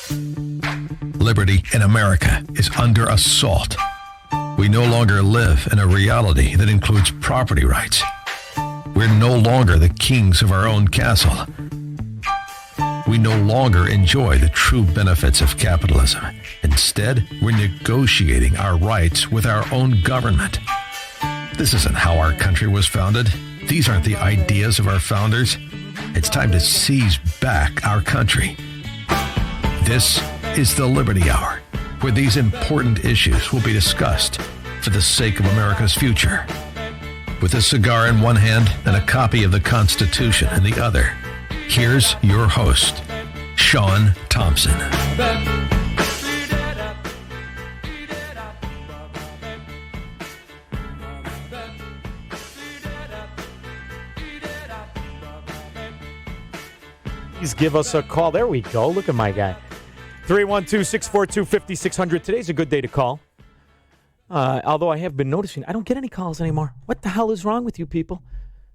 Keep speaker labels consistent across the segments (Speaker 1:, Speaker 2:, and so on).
Speaker 1: Liberty in America is under assault. We no longer live in a reality that includes property rights. We're no longer the kings of our own castle. We no longer enjoy the true benefits of capitalism. Instead, we're negotiating our rights with our own government. This isn't how our country was founded. These aren't the ideas of our founders. It's time to seize back our country. This is the Liberty Hour, where these important issues will be discussed for the sake of America's future. With a cigar in one hand and a copy of the Constitution in the other, here's your host, Sean Thompson.
Speaker 2: Please give us a call. There we go. Look at my guy. 312-642-5600. Today's a good day to call. Although I have been noticing, I don't get any calls anymore. What the hell is wrong with you people?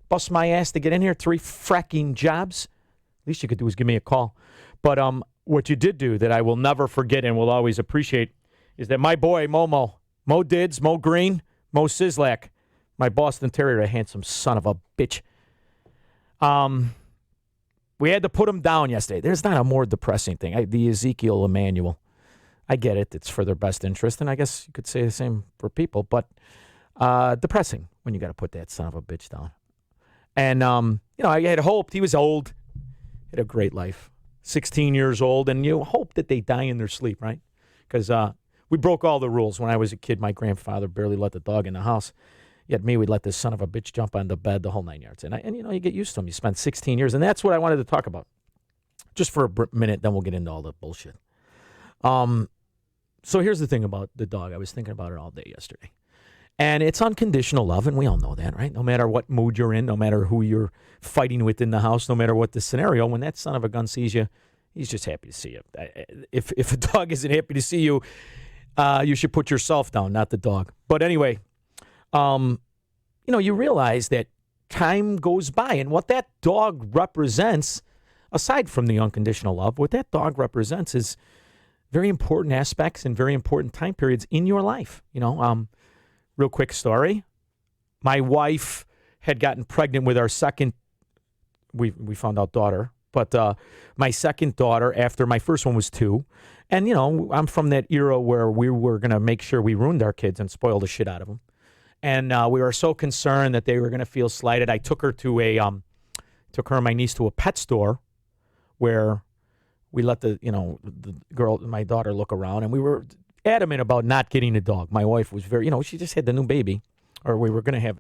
Speaker 2: Bust my ass to get in here. 3 fracking jobs. Least you could do is give me a call. But what you did do that I will never forget and will always appreciate is that my boy, Mo Dids, Mo Green, Mo Sislak, my Boston Terrier, a handsome son of a bitch. We had to put him down yesterday. There's not a more depressing thing. The Ezekiel Emanuel. I get it. It's for their best interest, and I guess you could say the same for people, but depressing when you got to put that son of a bitch down. And, I had hoped. He was old. Had a great life. 16 years old, and you hope that they die in their sleep, right? Because we broke all the rules. When I was a kid, my grandfather barely let the dog in the house. Yet me, we'd let this son of a bitch jump on the bed, the whole 9 yards. And you get used to him. You spend 16 years, and that's what I wanted to talk about. Just for a minute, then we'll get into all the bullshit. So here's the thing about the dog. I was thinking about it all day yesterday. And it's unconditional love, and we all know that, right? No matter what mood you're in, no matter who you're fighting with in the house, no matter what the scenario, when that son of a gun sees you, he's just happy to see you. If a dog isn't happy to see you, you should put yourself down, not the dog. But anyway, you realize that time goes by, and what that dog represents, aside from the unconditional love, what that dog represents is very important aspects and very important time periods in your life. Real quick story. My wife had gotten pregnant with our second, we found out daughter, but my second daughter after my first one was 2. And, I'm from that era where we were going to make sure we ruined our kids and spoil the shit out of them. And we were so concerned that they were going to feel slighted. I took her took her and my niece to a pet store where we let the girl, my daughter, look around, and we were adamant about not getting a dog. My wife was very, she just had the new baby, or we were going to have,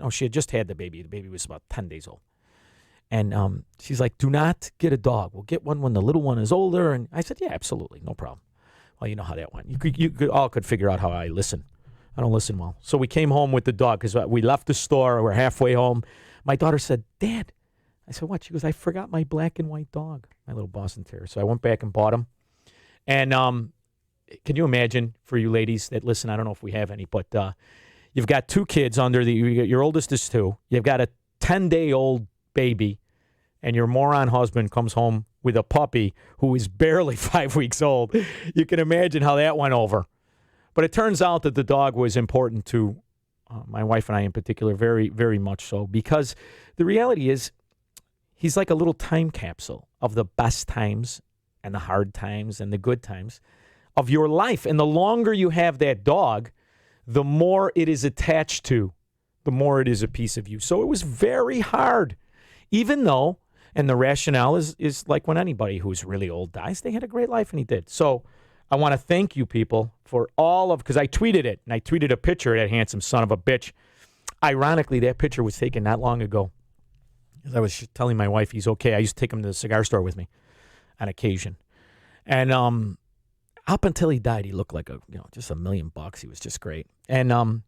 Speaker 2: she had just had the baby. The baby was about 10 days old. And she's like, do not get a dog. We'll get one when the little one is older. And I said, yeah, absolutely, no problem. Well, you know how that went. You all could figure out how I listen. I don't listen well. So we came home with the dog because we left the store. We're halfway home. My daughter said, Dad. I said, what? She goes, I forgot my black and white dog, my little Boston Terrier. So I went back and bought him. And can you imagine, for you ladies that listen, I don't know if we have any, but you've got 2 kids your oldest is 2. You've got a 10-day-old baby, and your moron husband comes home with a puppy who is barely 5 weeks old. You can imagine how that went over. But it turns out that the dog was important to my wife and I in particular, very, very much so, because the reality is he's like a little time capsule of the best times and the hard times and the good times of your life. And the longer you have that dog, the more it is attached to, the more it is a piece of you. So it was very hard, even though, and the rationale is like when anybody who's really old dies, they had a great life, and he did. So I want to thank you people for because I tweeted it, and I tweeted a picture of that handsome son of a bitch. Ironically, that picture was taken not long ago. As I was telling my wife he's okay. I used to take him to the cigar store with me on occasion. And up until he died, he looked like just $1 million. He was just great. And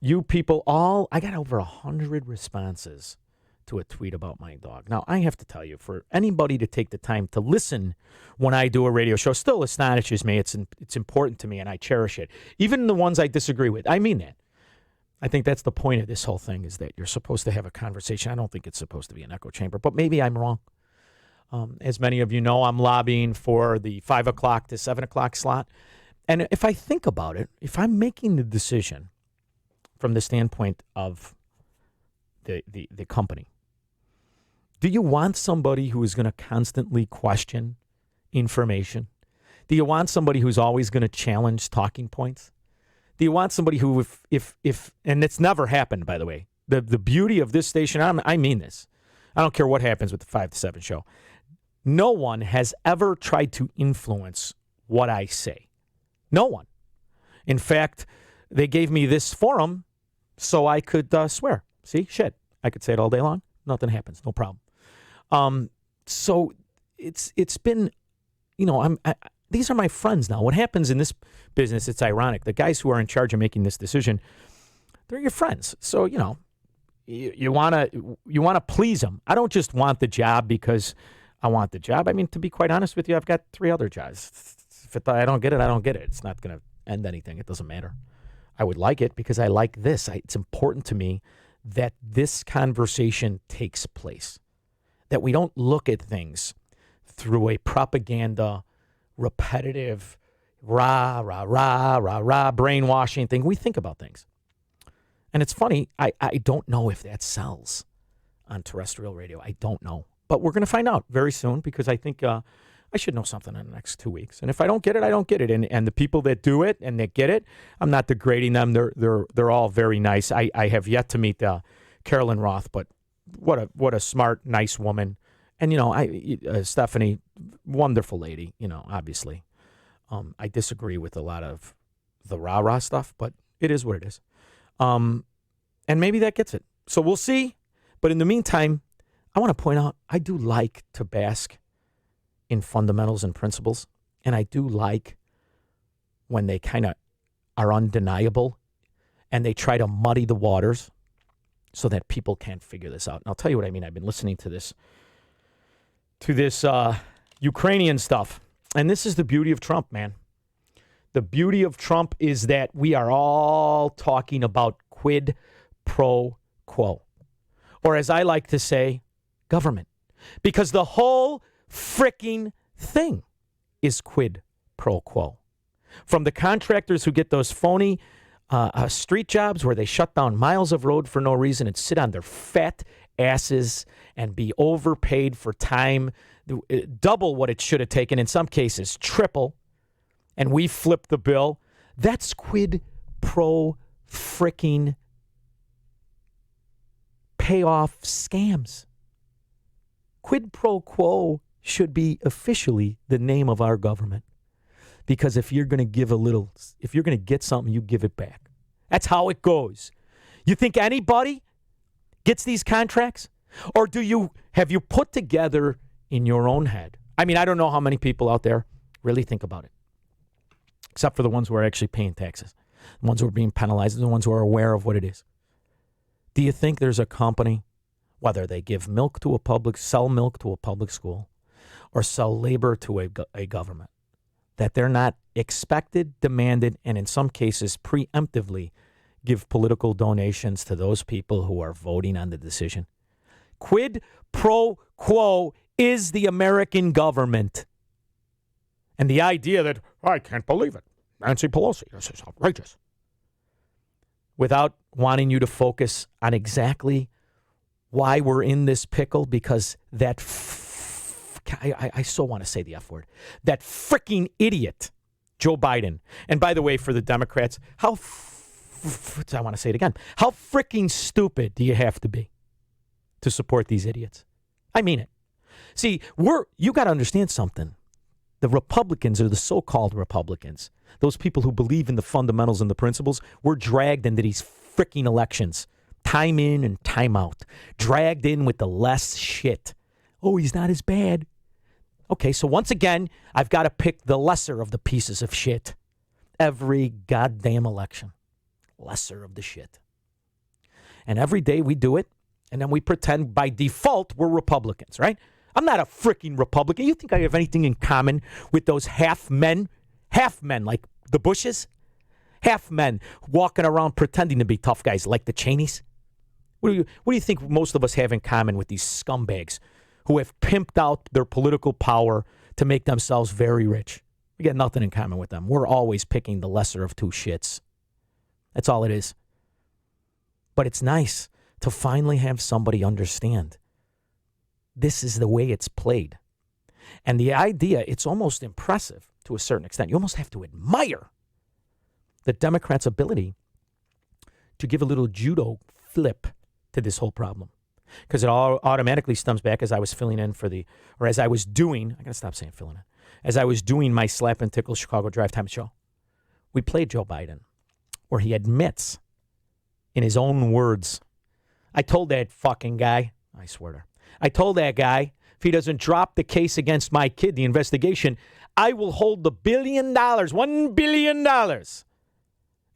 Speaker 2: you people I got over 100 responses to a tweet about my dog. Now, I have to tell you, for anybody to take the time to listen when I do a radio show still astonishes me. It's important to me, and I cherish it. Even the ones I disagree with. I mean that. I think that's the point of this whole thing, is that you're supposed to have a conversation. I don't think it's supposed to be an echo chamber, but maybe I'm wrong. As many of you know, I'm lobbying for the 5 o'clock to 7 o'clock slot. And if I think about it, if I'm making the decision from the standpoint of the company, do you want somebody who is going to constantly question information? Do you want somebody who's always going to challenge talking points? Do you want somebody who, if and it's never happened, by the way, the beauty of this station, I mean this. I don't care what happens with the 5 to 7 show. No one has ever tried to influence what I say. No one. In fact, they gave me this forum so I could swear. See, shit. I could say it all day long. Nothing happens. No problem. So it's been, these are my friends now. What happens in this business, it's ironic. The guys who are in charge of making this decision, they're your friends. So, you want to please them. I don't just want the job because I want the job. I mean, to be quite honest with you, I've got 3 other jobs. If I don't get it, I don't get it. It's not going to end anything. It doesn't matter. I would like it because I like this. It's important to me that this conversation takes place, that we don't look at things through a propaganda, repetitive, brainwashing thing. We think about things. And it's funny, I don't know if that sells on terrestrial radio. I don't know. But we're going to find out very soon because I think I should know something in the next 2 weeks. And if I don't get it, I don't get it. And the people that do it and that get it, I'm not degrading them. They're all very nice. I have yet to meet Carolyn Roth, but what a smart, nice woman. And, Stephanie, wonderful lady, obviously. I disagree with a lot of the rah-rah stuff, but it is what it is. And maybe that gets it. So we'll see. But in the meantime, I want to point out, I do like to bask in fundamentals and principles. And I do like when they kind of are undeniable and they try to muddy the waters so that people can't figure this out. And I'll tell you what I mean. I've been listening to this Ukrainian stuff. And this is the beauty of Trump, man. The beauty of Trump is that we are all talking about quid pro quo. Or as I like to say, government. Because the whole fricking thing is quid pro quo. From the contractors who get those phony street jobs where they shut down miles of road for no reason and sit on their fat asses and be overpaid for time, double what it should have taken, in some cases triple, and we flip the bill. That's quid pro fricking payoff scams. Quid pro quo should be officially the name of our government. Because if you're going to if you're going to get something, you give it back. That's how it goes. You think anybody gets these contracts? Or have you put together in your own head? I mean, I don't know how many people out there really think about it. Except for the ones who are actually paying taxes. The ones who are being penalized, the ones who are aware of what it is. Do you think there's a company, whether they give milk to sell milk to a public school, or sell labor to a government, that they're not expected, demanded, and in some cases preemptively give political donations to those people who are voting on the decision? Quid pro quo is the American government. And the idea that, I can't believe it, Nancy Pelosi, this is outrageous. Without wanting you to focus on exactly why we're in this pickle, because that I so want to say the F word. That freaking idiot, Joe Biden. And by the way, for the Democrats, I want to say it again. How freaking stupid do you have to be to support these idiots? I mean it. See, you got to understand something. The Republicans, or the so-called Republicans, those people who believe in the fundamentals and the principles, were dragged into these freaking elections. Time in and time out. Dragged in with the less shit. Oh, he's not as bad. Okay, so once again, I've got to pick the lesser of the pieces of shit. Every goddamn election. Lesser of the shit. And every day we do it, and then we pretend by default we're Republicans, right? I'm not a freaking Republican. You think I have anything in common with those half men like the Bushes? Half men walking around pretending to be tough guys like the Cheneys? What do you think most of us have in common with these scumbags who have pimped out their political power to make themselves very rich. We got nothing in common with them. We're always picking the lesser of two shits. That's all it is. But it's nice to finally have somebody understand this is the way it's played. And the idea, it's almost impressive to a certain extent. You almost have to admire the Democrats' ability to give a little judo flip to this whole problem. Because it all automatically stems back as I was filling in as I was doing, I got to stop saying filling in, as I was doing my Slap and Tickle Chicago Drive Time show. We played Joe Biden, where he admits in his own words, I told that fucking guy, I swear to her, I told that guy, if he doesn't drop the case against my kid, the investigation, I will hold the $1 billion, $1 billion.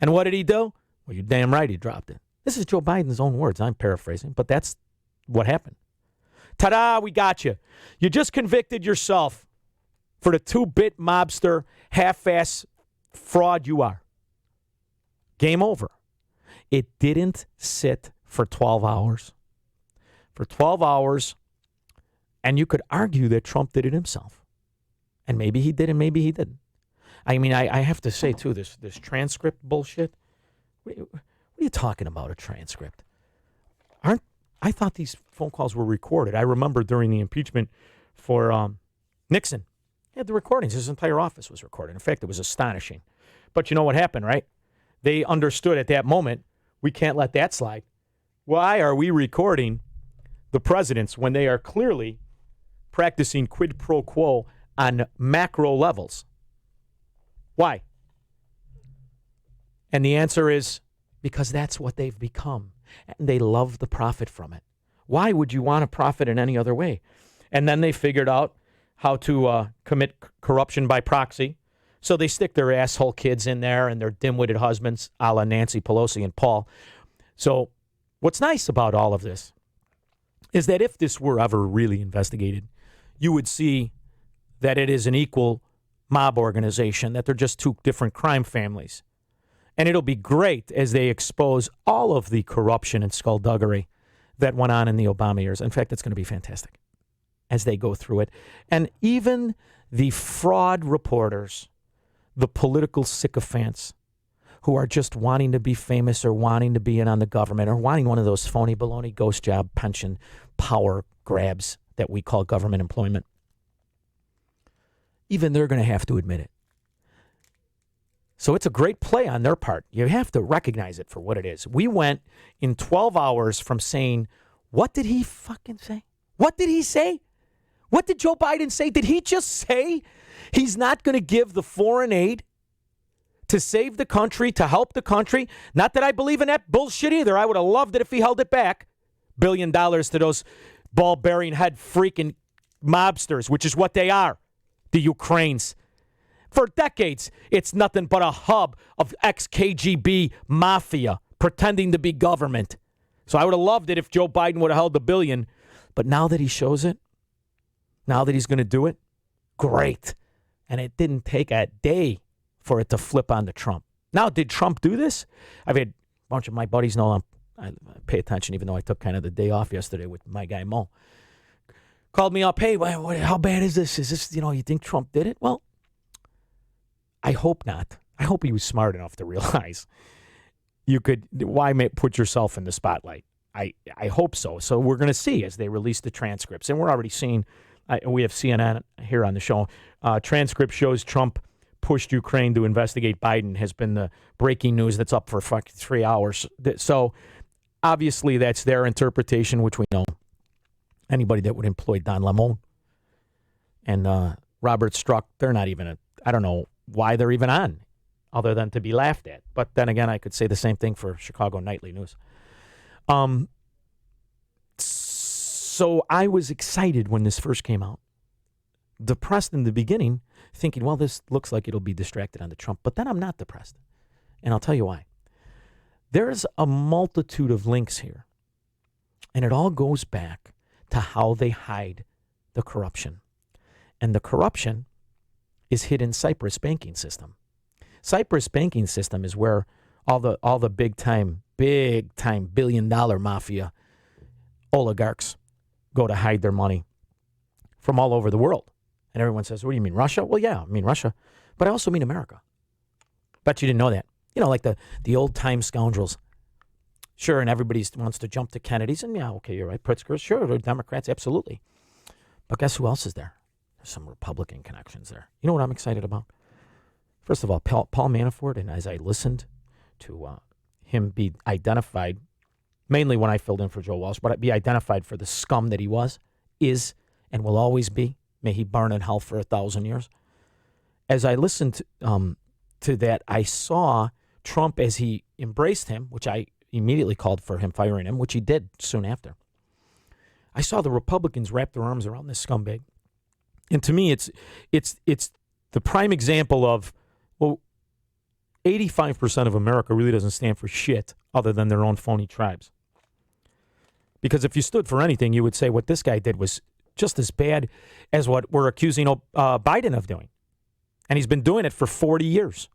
Speaker 2: And what did he do? Well, you're damn right he dropped it. This is Joe Biden's own words. I'm paraphrasing, but that's what happened. Ta-da, we got you. You just convicted yourself for the 2-bit mobster, half-ass fraud you are. Game over. It didn't sit for 12 hours. For 12 hours, and you could argue that Trump did it himself. And maybe he did and maybe he didn't. I mean, I have to say, too, this transcript bullshit. What are you talking about, a transcript? I thought these phone calls were recorded. I remember during the impeachment for Nixon, he had the recordings. His entire office was recorded. In fact, it was astonishing. But you know what happened, right? They understood at that moment, we can't let that slide. Why are we recording the presidents when they are clearly practicing quid pro quo on macro levels? Why? And the answer is because that's what they've become. And they love the profit from it. Why would you want to profit in any other way? And then they figured out how to commit corruption by proxy. So they stick their asshole kids in there and their dim-witted husbands, a la Nancy Pelosi and Paul. So what's nice about all of this is that if this were ever really investigated, you would see that it is an equal mob organization, that they're just two different crime families. And it'll be great as they expose all of the corruption and skullduggery that went on in the Obama years. In fact, it's going to be fantastic as they go through it. And even the fraud reporters, the political sycophants who are just wanting to be famous or wanting to be in on the government or wanting one of those phony baloney ghost job pension power grabs that we call government employment, even they're going to have to admit it. So it's a great play on their part. You have to recognize it for what it is. We went in 12 hours from saying, what did he fucking say? What did he say? What did Joe Biden say? Did he just say he's not going to give the foreign aid to save the country, to help the country? Not that I believe in that bullshit either. I would have loved it if he held it back. $1 billion to those ball-bearing head freaking mobsters, which is what they are, the Ukraines. For decades, it's nothing but a hub of ex-KGB mafia pretending to be government. So I would have loved it if Joe Biden would have held the $1 billion. But now that he shows it, now that he's going to do it, great. And it didn't take a day for it to flip on to Trump. Now, did Trump do this? I've had a bunch of my buddies know I pay attention, even though I took kind of the day off yesterday with my guy Mo. Called me up, hey, how bad is this? Is this, you think Trump did it? Well, I hope not. I hope he was smart enough to realize why put yourself in the spotlight? I hope so. So we're going to see as they release the transcripts. And we're already seeing, we have CNN here on the show. Transcript shows Trump pushed Ukraine to investigate Biden has been the breaking news that's up for fucking 3 hours. So obviously that's their interpretation, which we know. Anybody that would employ Don Lemon and Robert Strzok, they're not even I don't know why they're even on, other than to be laughed at. But then again, I could say the same thing for Chicago Nightly News. So I was excited when this first came out. Depressed in the beginning, thinking, well, this looks like it'll be distracted onto Trump. But then I'm not depressed. And I'll tell you why. There's a multitude of links here. And it all goes back to how they hide the corruption. And the corruption is hid in Cyprus banking system. Cyprus banking system is where all the big time $1 billion mafia oligarchs go to hide their money. from all over the world. And everyone says, what do you mean, Russia? Well, yeah, I mean Russia. But I also mean America. Bet you didn't know that. You know, like the old-time scoundrels. Sure, and everybody wants to jump to Kennedy's. And yeah, okay, you're right. Pritzker, sure, they're Democrats, absolutely. But guess who else is there? There's some Republican connections there. You know what I'm excited about? First of all, Paul Manafort, and as I listened to him be identified, mainly when I filled in for Joe Walsh, but be identified for the scum that he was, is, and will always be. May he burn in hell for 1,000 years. As I listened to that, I saw Trump as he embraced him, which I immediately called for him firing him, which he did soon after. I saw the Republicans wrap their arms around this scumbag. And to me, it's the prime example of, well, 85% of America really doesn't stand for shit other than their own phony tribes. Because if you stood for anything, you would say what this guy did was just as bad as what we're accusing Biden of doing. And he's been doing it for 40 years.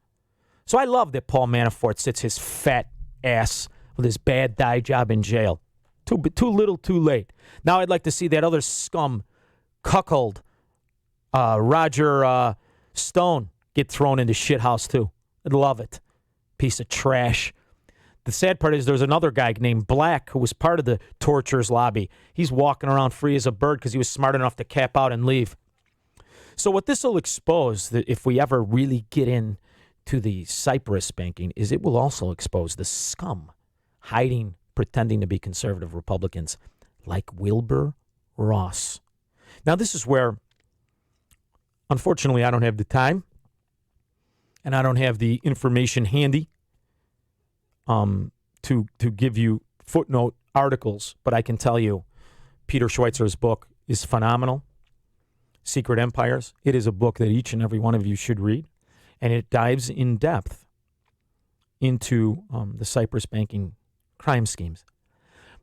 Speaker 2: So I love that Paul Manafort sits his fat ass with his bad dye job in jail. Too little, too late. Now I'd like to see that other scum, cuckold, Roger Stone, get thrown into shithouse too. I'd love it. Piece of trash. The sad part is there's another guy named Black who was part of the torturers lobby. He's walking around free as a bird because he was smart enough to cap out and leave. So what this will expose, that if we ever really get into the Cyprus banking, is it will also expose the scum hiding, pretending to be conservative Republicans like Wilbur Ross. Now this is where, unfortunately, I don't have the time and I don't have the information handy to give you footnote articles, but I can tell you Peter Schweitzer's book is phenomenal. Secret Empires. It is a book that each and every one of you should read, and it dives in depth into the Cyprus banking crime schemes.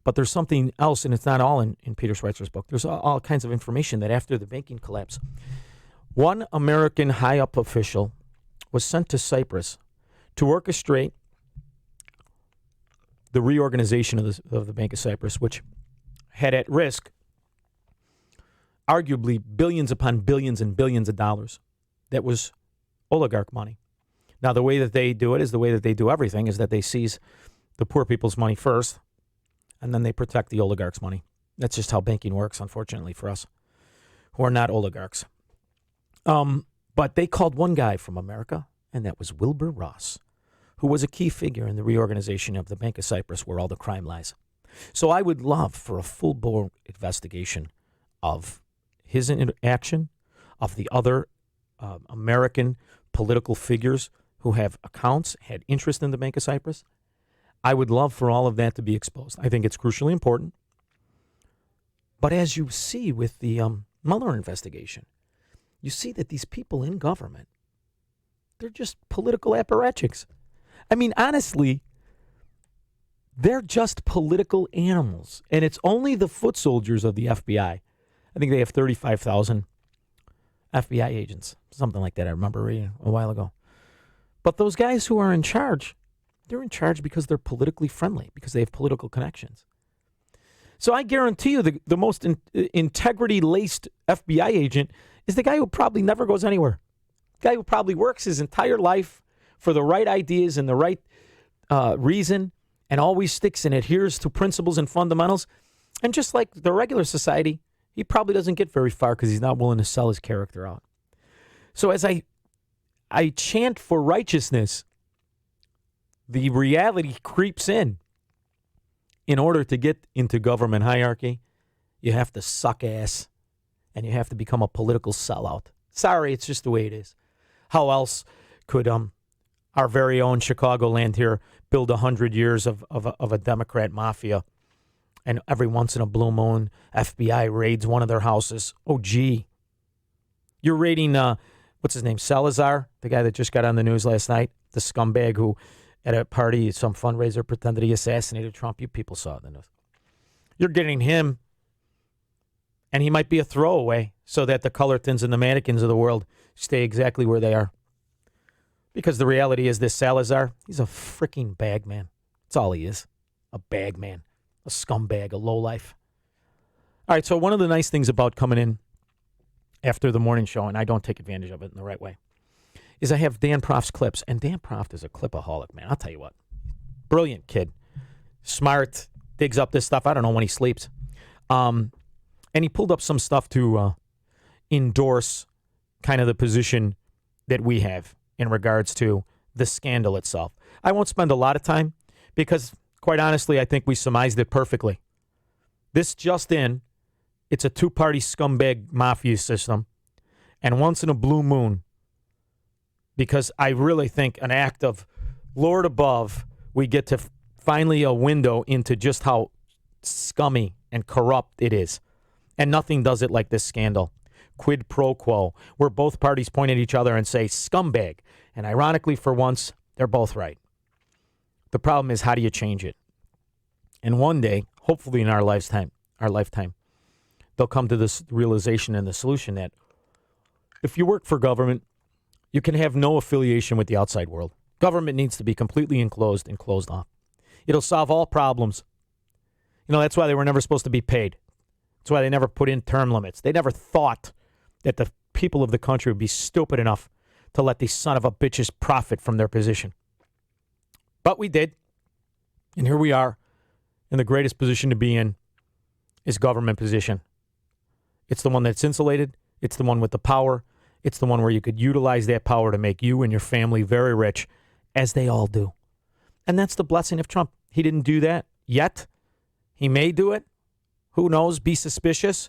Speaker 2: But there's something else, and it's not all in Peter Schweitzer's book. There's all kinds of information that after the banking collapse, one American high-up official was sent to Cyprus to orchestrate the reorganization of the Bank of Cyprus, which had at risk arguably billions upon billions and billions of dollars. That was oligarch money. Now, the way that they do it is the way that they do everything, is that they seize the poor people's money first, and then they protect the oligarchs' money. That's just how banking works, unfortunately, for us who are not oligarchs. But they called one guy from America, and that was Wilbur Ross, who was a key figure in the reorganization of the Bank of Cyprus, where all the crime lies. So I would love for a full-blown investigation of his action, of the other American political figures who have accounts, had interest in the Bank of Cyprus. I would love for all of that to be exposed. I think it's crucially important. But as you see with the Mueller investigation, you see that these people in government, they're just political apparatchiks. I mean, honestly, they're just political animals. And it's only the foot soldiers of the FBI. I think they have 35,000 FBI agents, something like that. I remember reading a while ago. But those guys who are in charge, they're in charge because they're politically friendly, because they have political connections. So I guarantee you the most integrity-laced FBI agent is the guy who probably never goes anywhere. The guy who probably works his entire life for the right ideas and the right reason, and always sticks and adheres to principles and fundamentals. And just like the regular society, he probably doesn't get very far because he's not willing to sell his character out. So as I chant for righteousness, the reality creeps in. In order to get into government hierarchy, you have to suck ass and you have to become a political sellout. Sorry, it's just the way it is. How else could our very own Chicagoland here build 100 years of a Democrat mafia, and every once in a blue moon, FBI raids one of their houses? Oh, gee. You're raiding, what's his name, Salazar, the guy that just got on the news last night, the scumbag who at a party, some fundraiser, pretended he assassinated Trump. You people saw the news. You're getting him, and he might be a throwaway so that the Cullertons and the Mannequins of the world stay exactly where they are. Because the reality is this Salazar, he's a freaking bag man. That's all he is, a bag man, a scumbag, a lowlife. All right, so one of the nice things about coming in after the morning show, and I don't take advantage of it in the right way, is I have Dan Proft's clips. And Dan Proft is a clipaholic, man. I'll tell you what. Brilliant kid. Smart. Digs up this stuff. I don't know when he sleeps. And he pulled up some stuff to endorse kind of the position that we have in regards to the scandal itself. I won't spend a lot of time because, quite honestly, I think we surmised it perfectly. This just in, it's a two-party scumbag mafia system. And once in a blue moon, because I really think an act of Lord above, we get to finally a window into just how scummy and corrupt it is. And nothing does it like this scandal. Quid pro quo, where both parties point at each other and say scumbag. And ironically, for once, they're both right. The problem is, how do you change it? And one day, hopefully in our lifetime, they'll come to this realization and the solution that if you work for government, you can have no affiliation with the outside world. Government needs to be completely enclosed and closed off. It'll solve all problems. You know, that's why they were never supposed to be paid. That's why they never put in term limits. They never thought that the people of the country would be stupid enough to let these son of a bitches profit from their position. But we did. And here we are. And the greatest position to be in is government position. It's the one that's insulated. It's the one with the power. It's the one where you could utilize that power to make you and your family very rich, as they all do. And that's the blessing of Trump. He didn't do that yet. He may do it. Who knows? Be suspicious.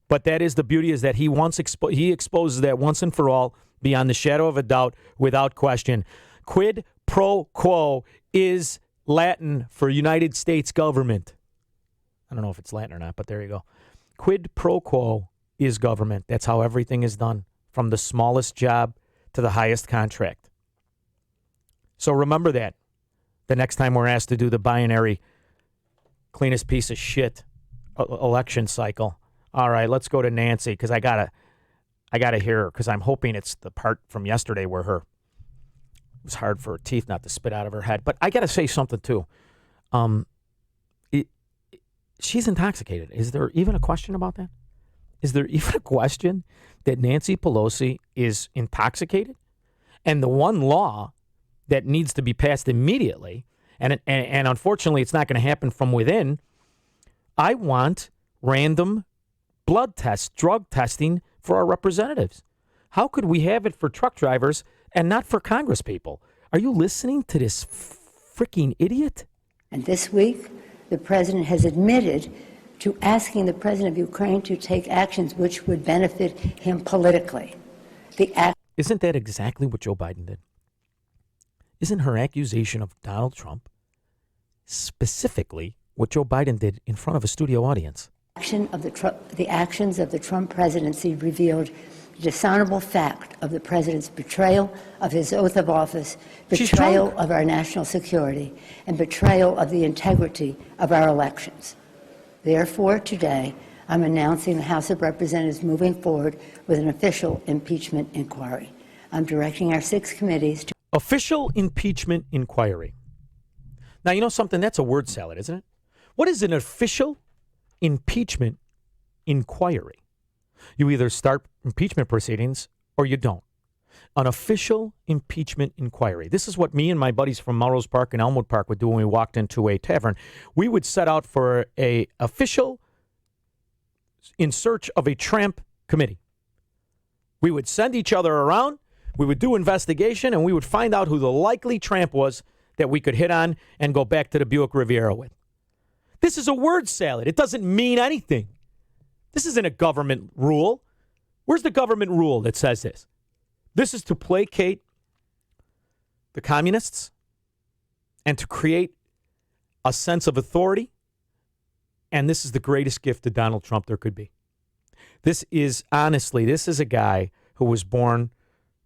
Speaker 2: But that is the beauty, is that he he exposes that once and for all, beyond the shadow of a doubt, without question. Quid pro quo is Latin for United States government. I don't know if it's Latin or not, but there you go. Quid pro quo is government. That's how everything is done, from the smallest job to the highest contract. So remember that the next time we're asked to do the binary cleanest piece of shit election cycle. All right, let's go to Nancy, because I gotta hear her, because I'm hoping it's the part from yesterday where it was hard for her teeth not to spit out of her head. But I gotta say something too. She's intoxicated. Is there even a question about that? Is there even a question that Nancy Pelosi is intoxicated? And the one law that needs to be passed immediately, and unfortunately it's not going to happen from within, I want random blood tests, drug testing for our representatives. How could we have it for truck drivers and not for Congress people? Are you listening to this freaking idiot?
Speaker 3: And this week, the president has admitted to asking the president of Ukraine to take actions which would benefit him politically.
Speaker 2: Isn't that exactly what Joe Biden did? Isn't her accusation of Donald Trump specifically what Joe Biden did in front of a studio audience?
Speaker 3: The actions of the Trump presidency revealed the dishonorable fact of the president's betrayal of his oath of office, betrayal of our national security, and betrayal of the integrity of our elections. Therefore, today, I'm announcing the House of Representatives moving forward with an official impeachment inquiry. I'm directing our 6 committees to...
Speaker 2: Official impeachment inquiry. Now, you know something? That's a word salad, isn't it? What is an official impeachment inquiry? You either start impeachment proceedings or you don't. An official impeachment inquiry. This is what me and my buddies from Melrose Park and Elmwood Park would do when we walked into a tavern. We would set out for a official in search of a tramp committee. We would send each other around, we would do investigation, and we would find out who the likely tramp was that we could hit on and go back to the Buick Riviera with. This is a word salad. It doesn't mean anything. This isn't a government rule. Where's the government rule that says this? This is to placate the communists and to create a sense of authority. And this is the greatest gift to Donald Trump there could be. This is a guy who was born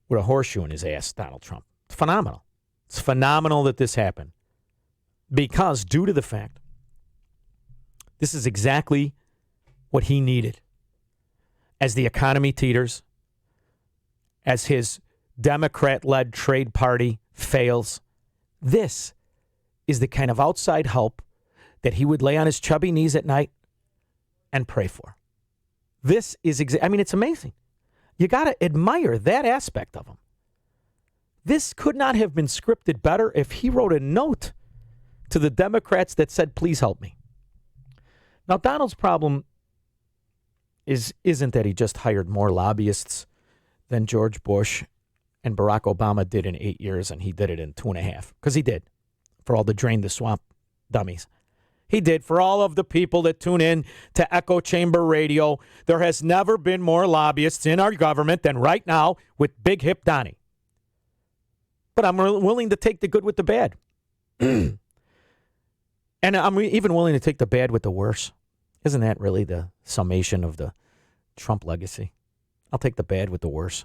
Speaker 2: with a horseshoe in his ass, Donald Trump. It's phenomenal. It's phenomenal that this happened. Because due to the fact, this is exactly what he needed. As the economy teeters, as his Democrat-led trade party fails, this is the kind of outside help that he would lay on his chubby knees at night and pray for. This is, it's amazing. You got to admire that aspect of him. This could not have been scripted better if he wrote a note to the Democrats that said, please help me. Now, Donald's problem isn't that he just hired more lobbyists than George Bush and Barack Obama did in 8 years, and he did it in 2.5. Because he did, for all the drain the swamp dummies. He did for all of the people that tune in to Echo Chamber Radio. There has never been more lobbyists in our government than right now with Big Hip Donnie. But I'm willing to take the good with the bad. And I'm even willing to take the bad with the worse. Isn't that really the summation of the Trump legacy? I'll take the bad with the worse.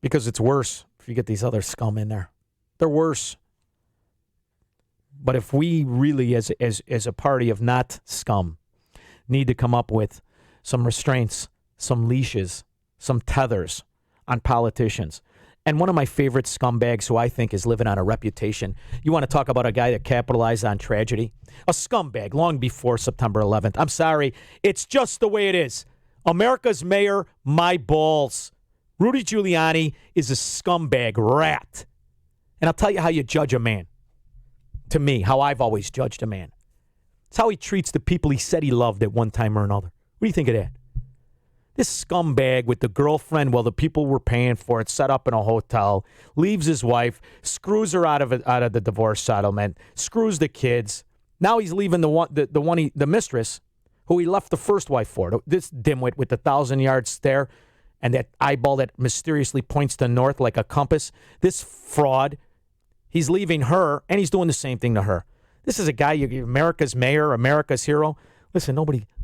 Speaker 2: Because it's worse if you get these other scum in there. They're worse. But if we really, as a party of not scum, need to come up with some restraints, some leashes, some tethers on politicians. And one of my favorite scumbags who I think is living on a reputation, you want to talk about a guy that capitalized on tragedy? A scumbag long before September 11th. I'm sorry. It's just the way it is. America's mayor, my balls. Rudy Giuliani is a scumbag rat. And I'll tell you how you judge a man. To me, how I've always judged a man. It's how he treats the people he said he loved at one time or another. What do you think of that? This scumbag with the girlfriend while the people were paying for it, set up in a hotel, leaves his wife, screws her out of the divorce settlement, screws the kids. Now he's leaving the mistress who he left the first wife for. This dimwit with the 1,000-yard stare and that eyeball that mysteriously points to north like a compass. This fraud, he's leaving her and he's doing the same thing to her. This is a guy, America's mayor, America's hero. Listen,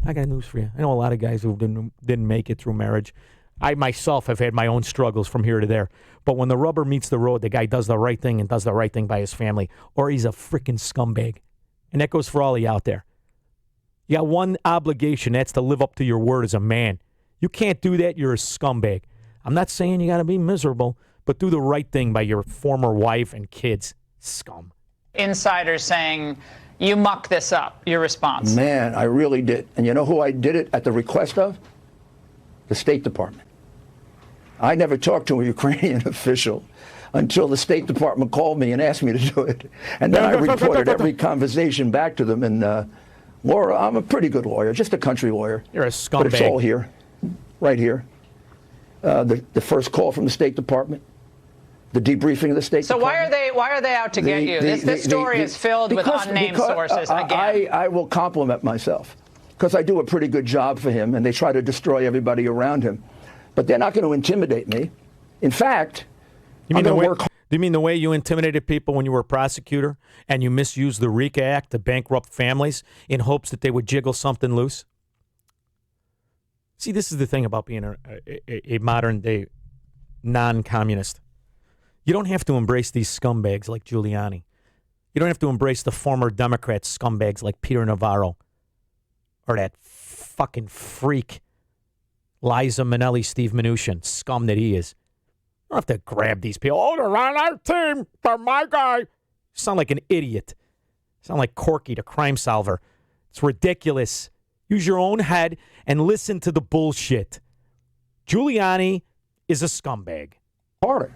Speaker 2: I got news for you. I know a lot of guys who didn't make it through marriage. I myself have had my own struggles from here to there. But when the rubber meets the road, the guy does the right thing and does the right thing by his family, or he's a freaking scumbag. And that goes for all of you out there. You got one obligation, that's to live up to your word as a man. You can't do that, you're a scumbag. I'm not saying you got to be miserable, but do the right thing by your former wife and kids. Scum.
Speaker 4: Insiders saying you mucked this up. Your response?
Speaker 5: Man, I really did. And you know who I did it at the request of? The State Department. I never talked to a Ukrainian official until the State Department called me and asked me to do it. And then I reported every conversation back to them. And Laura, I'm a pretty good lawyer, just a country lawyer.
Speaker 2: You're a scumbag.
Speaker 5: But it's all here, right here. The first call from the State Department. The debriefing of the State Department.
Speaker 4: So why are they out to get you? This story is filled with unnamed sources again.
Speaker 5: I will compliment myself because I do a pretty good job for him, and they try to destroy everybody around him. But they're not going to intimidate me. In fact, I'm going to work hard.
Speaker 2: Do you mean the way you intimidated people when you were a prosecutor and you misused the RICA Act to bankrupt families in hopes that they would jiggle something loose? See, this is the thing about being a modern-day non-communist. You don't have to embrace these scumbags like Giuliani. You don't have to embrace the former Democrat scumbags like Peter Navarro or that fucking freak Liza Minnelli, Steve Mnuchin, scum that he is. You don't have to grab these people. Oh, they're on our team. They're my guy. You sound like an idiot. You sound like Corky, the crime solver. It's ridiculous. Use your own head and listen to the bullshit. Giuliani is a scumbag.
Speaker 5: Harder.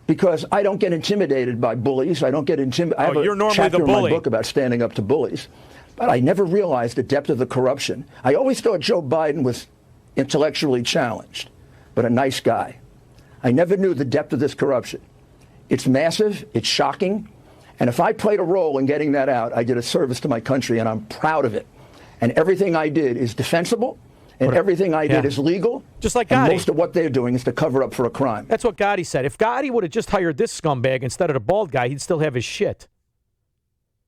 Speaker 5: Because I don't get intimidated by bullies. I don't get intimidated. I have a chapter in my book about standing up to bullies. But I never realized the depth of the corruption. I always thought Joe Biden was intellectually challenged, but a nice guy. I never knew the depth of this corruption. It's massive. It's shocking. And if I played a role in getting that out, I did a service to my country, and I'm proud of it. And everything I did is defensible. And everything I did is legal.
Speaker 2: Just like Gotti.
Speaker 5: And most of what they're doing is to cover up for a crime.
Speaker 2: That's what Gotti said. If Gotti would have just hired this scumbag instead of the bald guy, he'd still have his shit.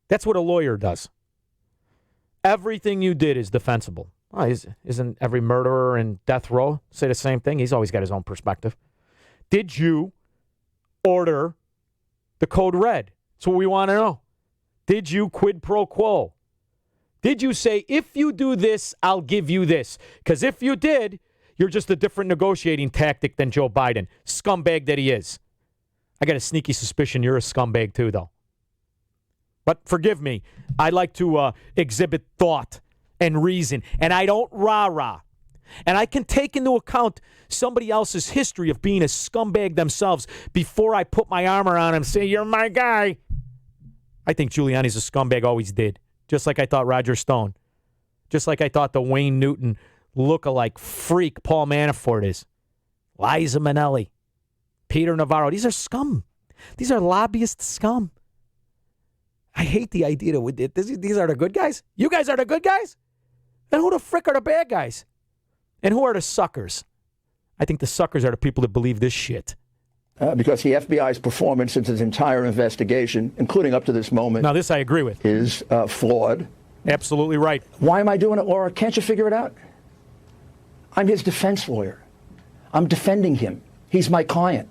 Speaker 2: That's what a lawyer does. Everything you did is defensible. Oh, isn't every murderer in death row say the same thing? He's always got his own perspective. Did you order the code red? That's what we want to know. Did you quid pro quo? Did you say, if you do this, I'll give you this? Because if you did, you're just a different negotiating tactic than Joe Biden. Scumbag that he is. I got a sneaky suspicion you're a scumbag too, though. But forgive me. I like to exhibit thought and reason. And I don't rah-rah. And I can take into account somebody else's history of being a scumbag themselves before I put my arm around him and say, you're my guy. I think Giuliani's a scumbag, always did. Just like I thought Roger Stone. Just like I thought the Wayne Newton look-alike freak Paul Manafort is. Liza Minnelli. Peter Navarro. These are scum. These are lobbyist scum. I hate the idea that these are the good guys. You guys are the good guys? And who the frick are the bad guys? And who are the suckers? I think the suckers are the people that believe this shit.
Speaker 5: Because the FBI's performance since its entire investigation, including up to this moment...
Speaker 2: Now, this I agree with.
Speaker 5: ...is flawed.
Speaker 2: Absolutely right.
Speaker 5: Why am I doing it, Laura? Can't you figure it out? I'm his defense lawyer. I'm defending him. He's my client.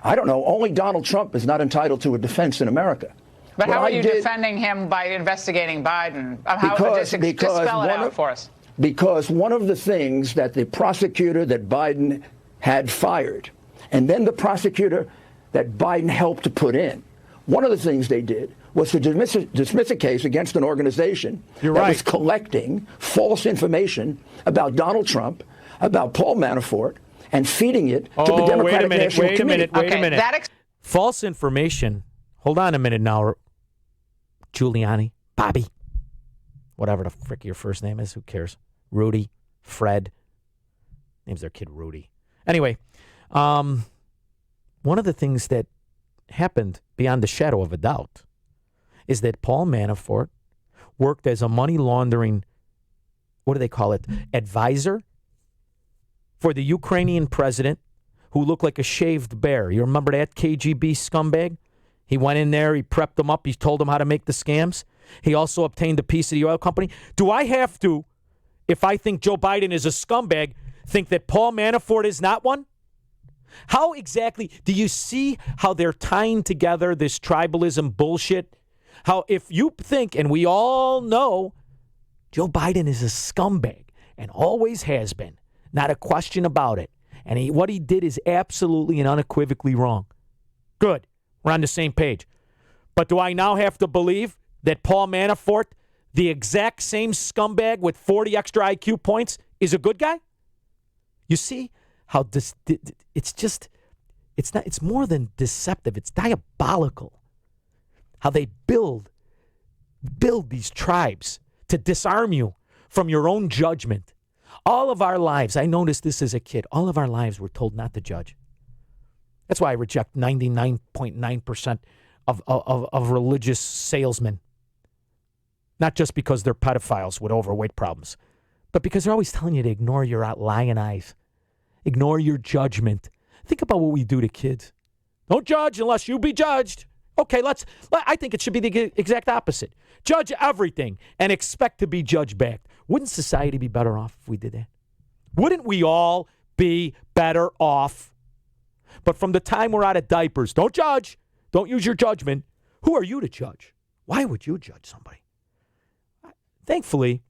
Speaker 5: I don't know. Only Donald Trump is not entitled to a defense in America.
Speaker 4: But how are you defending him by investigating Biden? Just spell it out for us.
Speaker 5: Because one of the things that the prosecutor that Biden had fired, and then the prosecutor that Biden helped to put in, one of the things they did was to dismiss a case against an organization that was collecting false information about Donald Trump, about Paul Manafort, and feeding it to the Democratic National Committee.
Speaker 2: Wait a minute. False information. Hold on a minute now. Giuliani, Bobby, whatever the frick your first name is, who cares? Rudy, Fred. Names their kid Rudy. Anyway, one of the things that happened beyond the shadow of a doubt is that Paul Manafort worked as a money laundering, what do they call it, advisor for the Ukrainian president who looked like a shaved bear. You remember that KGB scumbag? He went in there, he prepped them up, he told them how to make the scams. He also obtained a piece of the oil company. Do I have to, if I think Joe Biden is a scumbag, think that Paul Manafort is not one? How exactly, do you see how they're tying together this tribalism bullshit? How if you think, and we all know, Joe Biden is a scumbag and always has been, not a question about it. And what he did is absolutely and unequivocally wrong. Good. We're on the same page. But do I now have to believe that Paul Manafort, the exact same scumbag with 40 extra IQ points, is a good guy? You see how it's more than deceptive. It's diabolical. How they build these tribes to disarm you from your own judgment. All of our lives, I noticed this as a kid, all of our lives we're told not to judge. That's why I reject 99.9% of religious salesmen. Not just because they're pedophiles with overweight problems, but because they're always telling you to ignore your lying eyes. Ignore your judgment. Think about what we do to kids. Don't judge unless you be judged. Okay, I think it should be the exact opposite. Judge everything and expect to be judged back. Wouldn't society be better off if we did that? Wouldn't we all be better off? But from the time we're out of diapers, don't judge. Don't use your judgment. Who are you to judge? Why would you judge somebody? Thankfully,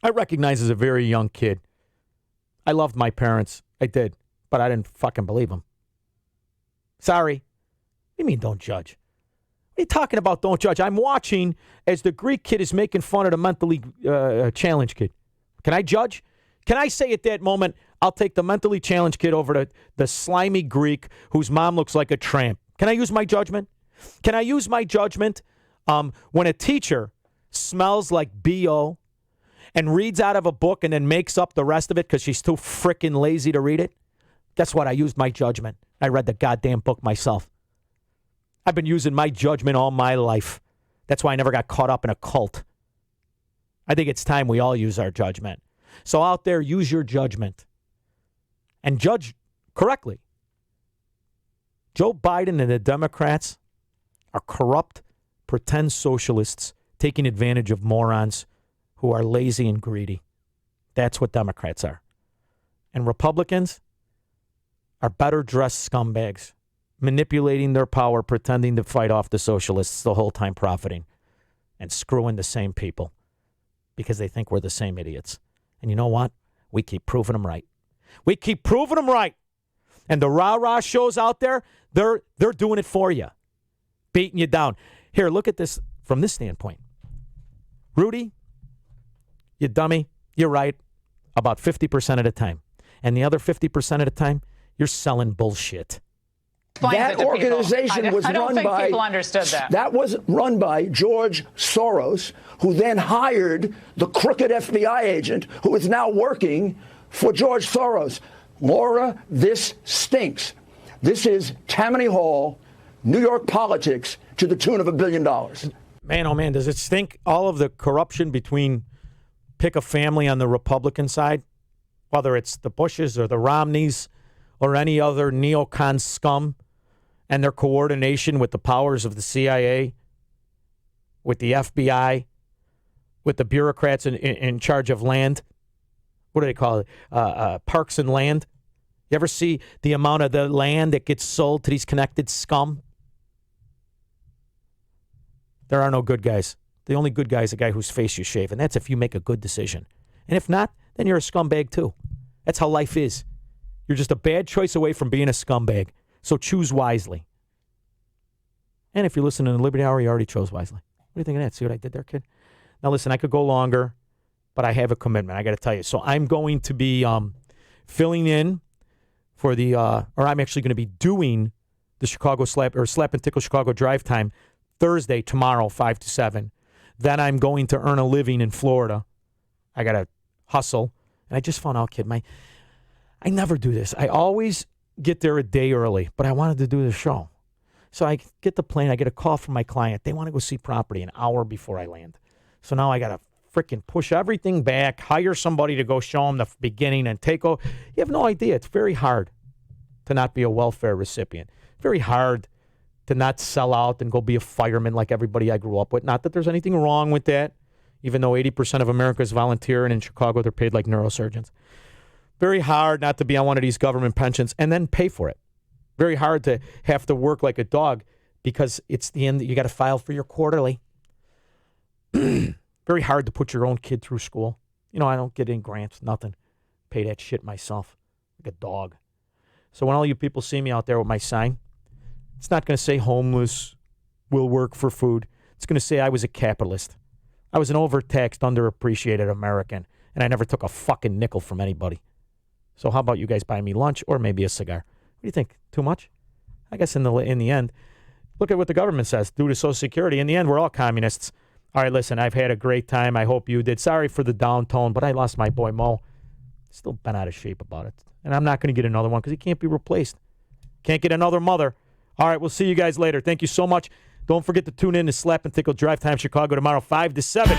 Speaker 2: I recognize as a very young kid, I loved my parents. I did. But I didn't fucking believe them. Sorry. What do you mean don't judge? What are you talking about don't judge? I'm watching as the Greek kid is making fun of the mentally challenged kid. Can I judge? Can I say at that moment, I'll take the mentally challenged kid over to the slimy Greek whose mom looks like a tramp? Can I use my judgment? Can I use my judgment when a teacher smells like B.O. and reads out of a book and then makes up the rest of it because she's too frickin' lazy to read it? That's what I used my judgment. I read the goddamn book myself. I've been using my judgment all my life. That's why I never got caught up in a cult. I think it's time we all use our judgment. So out there, use your judgment. And judge correctly. Joe Biden and the Democrats are corrupt, pretend socialists taking advantage of morons who are lazy and greedy. That's what Democrats are. And Republicans are better dressed scumbags, manipulating their power, pretending to fight off the socialists the whole time, profiting and screwing the same people because they think we're the same idiots. And you know what? We keep proving them right. We keep proving them right. And the rah-rah shows out there, they're doing it for you, beating you down. Here, look at this from this standpoint. Rudy, you dummy, you're right. about 50% of the time. And the other 50% of the time, you're selling bullshit.
Speaker 5: That organization was run by.
Speaker 4: People understood that.
Speaker 5: That was run by George Soros, who then hired the crooked FBI agent who is now working for George Soros. Laura, this stinks. This is Tammany Hall, New York politics to the tune of $1 billion.
Speaker 2: Man, oh man, does it stink? All of the corruption between pick a family on the Republican side, whether it's the Bushes or the Romneys or any other neocon scum, and their coordination with the powers of the CIA, with the FBI, with the bureaucrats in charge of land. What do they call it? Parks and land. You ever see the amount of the land that gets sold to these connected scum? There are no good guys. The only good guy is a guy whose face you shave, and that's if you make a good decision. And if not, then you're a scumbag too. That's how life is. You're just a bad choice away from being a scumbag. So choose wisely. And if you're listening to Liberty Hour, you already chose wisely. What do you think of that? See what I did there, kid? Now listen, I could go longer, but I have a commitment. I got to tell you. So I'm going to be filling in for the, or I'm actually going to be doing the Chicago Slap and Tickle Chicago drive time Thursday, tomorrow, 5 to 7. Then I'm going to earn a living in Florida. I got to hustle. And I just found out, kid, I never do this. I always get there a day early, but I wanted to do the show. So I get the plane. I get a call from my client. They want to go see property an hour before I land. So now I got to freaking push everything back, hire somebody to go show them the beginning and take over. You have no idea. It's very hard to not be a welfare recipient. Very hard to not sell out and go be a fireman like everybody I grew up with. Not that there's anything wrong with that, even though 80% of America is volunteer, and in Chicago they're paid like neurosurgeons. Very hard not to be on one of these government pensions and then pay for it. Very hard to have to work like a dog because it's the end that you got to file for your quarterly. Very hard to put your own kid through school. You know, I don't get any grants, nothing. Pay that shit myself like a dog. So when all you people see me out there with my sign, it's not going to say homeless, will work for food. It's going to say I was a capitalist. I was an overtaxed, underappreciated American, and I never took a fucking nickel from anybody. So how about you guys buy me lunch or maybe a cigar? What do you think? Too much? I guess in the end, look at what the government says. Due to Social Security, in the end, we're all communists. All right, listen, I've had a great time. I hope you did. Sorry for the down tone, but I lost my boy Mo. Still been out of shape about it. And I'm not going to get another one because he can't be replaced. Can't get another mother. All right, we'll see you guys later. Thank you so much. Don't forget to tune in to Slap and Tickle Drive Time Chicago tomorrow, 5 to 7.